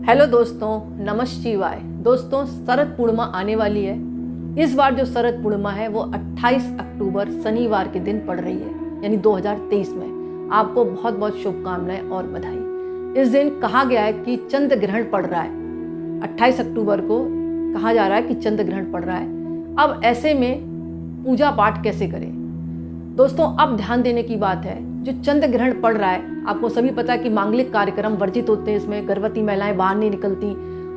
Hello दोस्तों, नमः शिवाय। दोस्तों, शरद पूर्णिमा आने वाली है। इस बार जो शरद पूर्णिमा है वो 28 अक्टूबर शनिवार के दिन पड़ रही है, यानी 2023 में। आपको बहुत बहुत शुभकामनाएं और बधाई। इस दिन कहा गया है कि चंद्र ग्रहण पड़ रहा है। 28 अक्टूबर को कहा जा रहा है कि चंद्र ग्रहण पड़ रहा है। अब ऐसे में पूजा पाठ कैसे करें? दोस्तों, अब ध्यान देने की बात है, जो चंद्र ग्रहण पड़ रहा है, आपको सभी पता है कि मांगलिक कार्यक्रम वर्जित होते हैं। इसमें गर्भवती महिलाएं बाहर नहीं निकलती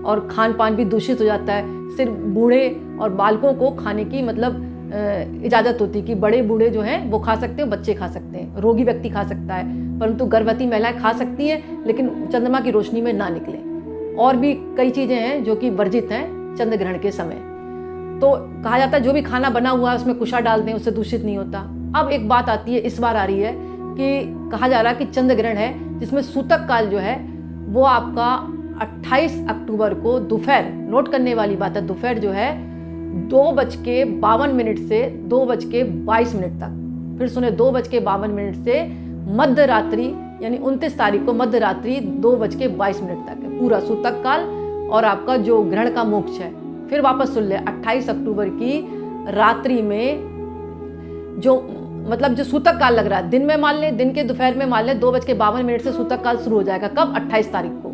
और खान पान भी दूषित हो जाता है। सिर्फ बूढ़े और बालकों को खाने की इजाज़त होती है कि बड़े बूढ़े जो हैं वो खा सकते हैं, बच्चे खा सकते हैं, रोगी व्यक्ति खा सकता है, परंतु गर्भवती महिलाएं खा सकती हैं, लेकिन चंद्रमा की रोशनी में ना निकलें। और भी कई चीज़ें हैं जो कि वर्जित हैं चंद्र ग्रहण के समय। तो कहा जाता है जो भी खाना बना हुआ है उसमें कुशा डाल दें, उससे दूषित नहीं होता। अब एक बात आती है, इस बार आ रही है कि कहा जा रहा है कि चंद्र ग्रहण है जिसमें सूतक काल जो है वो आपका 28 अक्टूबर को दोपहर, नोट करने वाली बात है, दोपहर जो है 2:52 से 2:22 तक। फिर सुने, 2:52 से मध्य रात्रि, यानी 29 तारीख को मध्य रात्रि 2:22 तक है पूरा सूतक काल। और आपका जो ग्रहण का मोक्ष है, फिर वापस सुन ले, 28 अक्टूबर की रात्रि में जो सूतक काल लग रहा है, दिन में मान ले, दिन के दोपहर में मान ले 2:52 से सूतक काल शुरू हो जाएगा। कब? 28 तारीख को।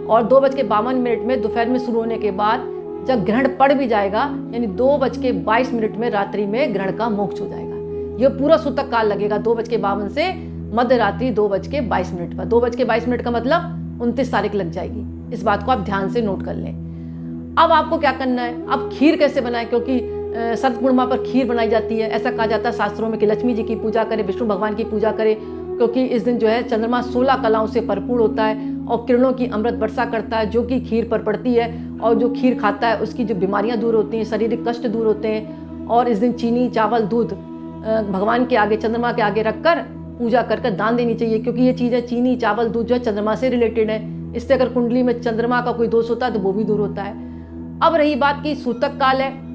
और 2:52 में दोपहर में शुरू होने के बाद जब ग्रहण पड़ भी जाएगा, यानी 2:22 में रात्रि में ग्रहण का मोक्ष हो जाएगा। ये पूरा सूतक काल लगेगा 2:52 से मध्य रात्रि 2:22 पर। 2:22 का मतलब 29 तारीख लग जाएगी। इस बात को आप ध्यान से नोट कर लें। अब आपको क्या करना है? अब खीर कैसे बनाएं? क्योंकि शरद पूर्णिमा पर खीर बनाई जाती है। ऐसा कहा जाता है शास्त्रों में कि लक्ष्मी जी की पूजा करें, विष्णु भगवान की पूजा करें, क्योंकि इस दिन जो है चंद्रमा 16 कलाओं से भरपूर होता है और किरणों की अमृत वर्षा करता है, जो कि खीर पर पड़ती है। और जो खीर खाता है उसकी जो बीमारियां दूर होती हैं, शारीरिक कष्ट दूर होते हैं। और इस दिन चीनी, चावल, दूध भगवान के आगे, चंद्रमा के आगे रखकर पूजा कर दान देनी चाहिए, क्योंकि ये चीज़ें, चीनी, चावल, दूध जो है चंद्रमा से रिलेटेड है। इससे अगर कुंडली में चंद्रमा का कोई दोष होता है तो वो भी दूर होता है। अब रही बात कि सूतक काल है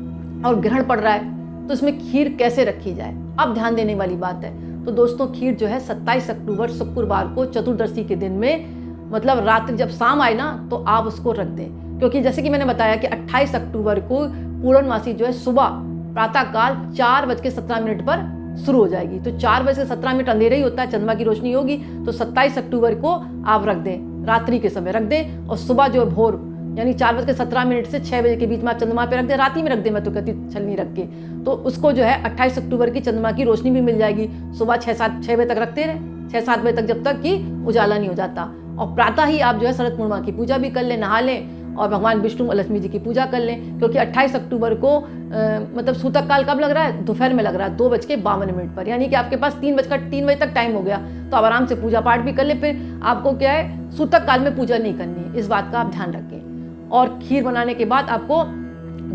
और ग्रहण पड़ रहा है, तो इसमें खीर कैसे रखी जाए? अब ध्यान देने वाली बात है। तो दोस्तों, खीर जो है 27 अक्टूबर शुक्रवार को चतुर्दशी के दिन में, मतलब रात्रि जब शाम आए ना, तो आप उसको रख दें। क्योंकि जैसे कि मैंने बताया कि 28 अक्टूबर को पूर्णमासी जो है सुबह प्रातःकाल 4:17 पर शुरू हो जाएगी। तो 4:17 अंधेरा ही होता है, चंद्रमा की रोशनी होगी। तो 27 अक्टूबर को आप रख दें, रात्रि के समय रख दें। और सुबह जो भोर, यानी 4:17 से 6 बजे के बीच में आप चंद्रमा पे रख दे, रात ही में रख दे, मैं तो कहती छलनी रख के। तो उसको जो है 28 अक्टूबर की चंद्रमा की रोशनी भी मिल जाएगी। सुबह 6 बजे तक रखते रहे, 6-7 बजे तक, जब तक कि उजाला नहीं हो जाता। और प्रातः ही आप जो है शरद पूर्णिमा की पूजा भी कर लें, नहा लें और भगवान विष्णु और लक्ष्मी जी की पूजा कर लें। क्योंकि 28 अक्टूबर को मतलब सूतक काल कब लग रहा है? दोपहर में लग रहा है 2:52 पर, यानी कि आपके पास 3 बजे तक टाइम हो गया। तो आप आराम से पूजा पाठ भी कर लें। फिर आपको क्या है, सूतक काल में पूजा नहीं करनी है, इस बात का आप ध्यान रखें। और खीर बनाने के बाद आपको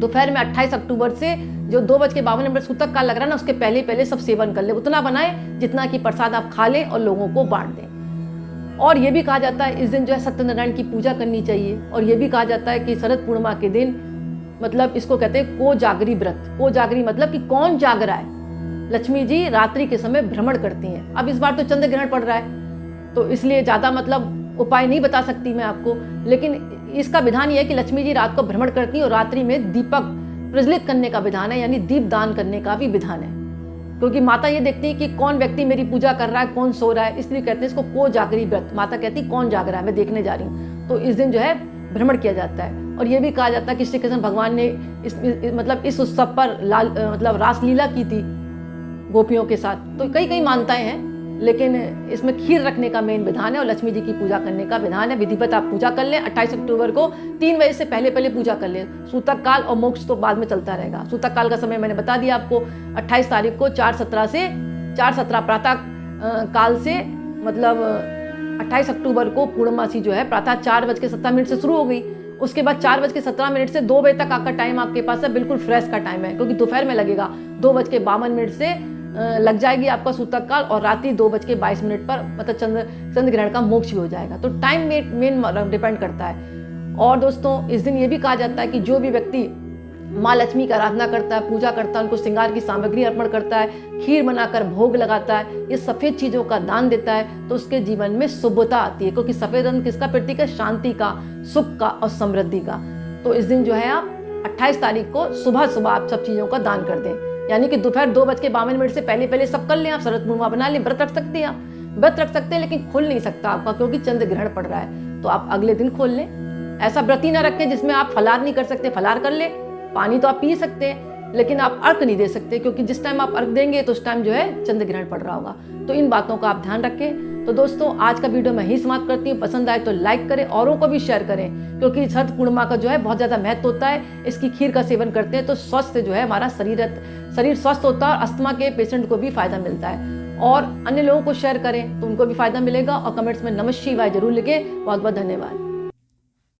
दोपहर में 28 अक्टूबर से जो 2:52 सूतक काल लग रहा है ना, उसके पहले सब सेवन कर ले। उतना बनाए जितना कि प्रसाद आप खा लें और लोगों को बांट दें। और ये भी कहा जाता है इस दिन जो है सत्यनारायण की पूजा करनी चाहिए। और ये भी कहा जाता है कि शरद पूर्णिमा के दिन, मतलब इसको कहते हैं कोजागरी व्रत। कोजागरी मतलब कि कौन जाग रहा है। लक्ष्मी जी रात्रि के समय भ्रमण करती हैं। अब इस बार तो चंद्र ग्रहण पड़ रहा है, तो इसलिए ज़्यादा उपाय नहीं बता सकती मैं आपको, लेकिन इसका विधान यह है कि लक्ष्मी जी रात को भ्रमण करती हैं और रात्रि में दीपक प्रज्वलित करने का विधान है, यानी दीप दान करने का भी विधान है। क्योंकि माता ये देखती है कि कौन व्यक्ति मेरी पूजा कर रहा है, कौन सो रहा है, इसलिए कहते हैं इसको कोजागरी व्रत। माता कहती कौन जाग रहा है, मैं देखने जा रही हूँ। तो इस दिन जो है भ्रमण किया जाता है। और ये भी कहा जाता है कि श्री कृष्ण भगवान ने इस उत्सव पर रासलीला की थी गोपियों के साथ। तो कई मान्यताएं हैं, लेकिन इसमें खीर रखने का मेन विधान है और लक्ष्मी जी की पूजा करने का विधान है। विधिवत आप पूजा कर लें। 28 अक्टूबर को 3 बजे से पहले पूजा कर लें। सूतक काल और मोक्ष तो बाद में चलता रहेगा। सूतक काल का समय मैंने बता दिया आपको, 28 तारीख को 4:17 प्रातः काल से, मतलब 28 अक्टूबर को पूर्णमासी जो है प्रातः 4:17 से शुरू हो गई। उसके बाद 4:17 से 2 बजे तक आपका टाइम आपके पास है, बिल्कुल फ्रेश का टाइम है, क्योंकि दोपहर में लगेगा। 2:52 से लग जाएगी आपका सूतक काल और रात्रि 2:22 पर मतलब चंद्र ग्रहण का मोक्ष भी हो जाएगा। तो टाइम मेन डिपेंड करता है। और दोस्तों, इस दिन ये भी कहा जाता है कि जो भी व्यक्ति माँ लक्ष्मी की आराधना करता है, पूजा करता है, उनको श्रृंगार की सामग्री अर्पण करता है, खीर बनाकर भोग लगाता है, ये सफ़ेद चीज़ों का दान देता है, तो उसके जीवन में शुभता आती है। क्योंकि सफ़ेद रंग किसका प्रतीक है? शांति का, सुख का और समृद्धि का। तो इस दिन जो है आप 28 तारीख को सुबह सुबह आप सब चीज़ों का दान कर दें। यानी कि दोपहर 2:52 से पहले सब कर लें। आप शरद पूर्णिमा बना लें, व्रत रख सकते हैं, आप व्रत रख सकते हैं, लेकिन खुल नहीं सकता आपका, क्योंकि चंद्र ग्रहण पड़ रहा है। तो आप अगले दिन खोल लें। ऐसा व्रत ही ना रखें जिसमें आप फलार नहीं कर सकते, फलार कर ले। पानी तो आप पी सकते हैं, लेकिन आप अर्घ नहीं दे सकते, क्योंकि जिस टाइम आप अर्घ देंगे तो उस टाइम जो है चंद्र ग्रहण पड़ रहा होगा। तो इन बातों का आप ध्यान रखें। तो दोस्तों, आज का वीडियो मैं ही समाप्त करती हूँ। पसंद आए तो लाइक करें, औरों को भी शेयर करें, क्योंकि शरद पूर्णिमा का जो है बहुत ज़्यादा महत्व होता है। इसकी खीर का सेवन करते हैं तो स्वस्थ जो है हमारा शरीर स्वस्थ होता है, और अस्थमा के पेशेंट को भी फायदा मिलता है। और अन्य लोगों को शेयर करें तो उनको भी फायदा मिलेगा। और कमेंट्स में नमः शिवाय जरूर लिखें। बहुत बहुत धन्यवाद।